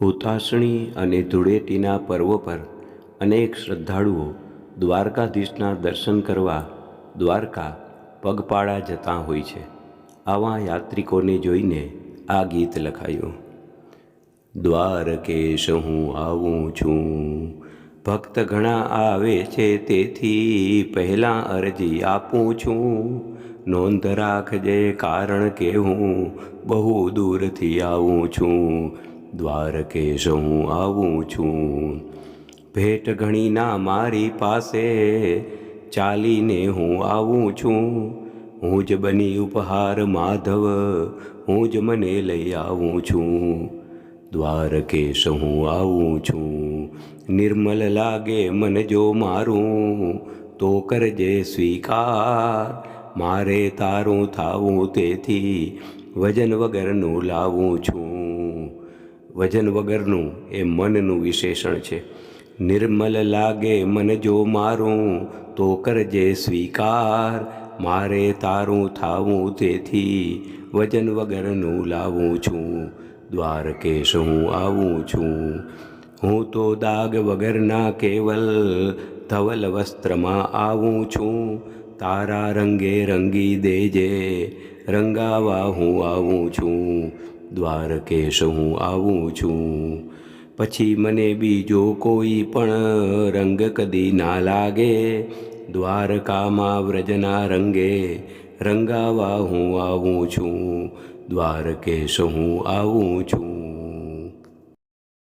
હુતાશણી અને ધૂળેટીના પર્વ પર અનેક શ્રદ્ધાળુઓ દ્વારકાધીશના દર્શન કરવા દ્વારકા પગપાળા જતા હોય છે. આવા યાત્રિકોને જોઈને આ ગીત લખાયું. દ્વારકેશ હું આવું છું, ભક્ત ઘણા આવે છે તેથી પહેલાં અરજી આપું છું. નોંધ રાખજે કારણ કે હું બહુ દૂરથી આવું છું. દ્વારકેશ હું આવું છું. ભેટ ઘણી ના મારી પાસે, ચાલીને હું આવું છું. હું જ બની ઉપહાર માધવ, હું જ મને લઈ આવું છું. દ્વારકેશ હું આવું છું. નિર્મલ લાગે મન જો મારું, તો કરજે સ્વીકાર. મારે તારું થાવું તેથી વજન વગરનું લાવું છું. વજન વગરનું એ મનનું વિશેષણ છે. નિર્મલ લાગે મન જો મારું, તો કરજે સ્વીકાર. મારે તારું થાવું તેથી વજન વગરનું લાવું છું. દ્વારકેશ હું આવું છું. હું તો દાગ વગરના કેવલ ધવલ વસ્ત્રમાં આવું છું. તારા રંગે રંગી દેજે, રંગાવા હું આવું છું. દ્વારકેશ હું આવું છું. પછી મને બીજો કોઈ પણ રંગ કદી ના લાગે. દ્વારકામાં વ્રજના રંગે રંગાવા હું આવું છું. દ્વારકેશ હું આવું છું.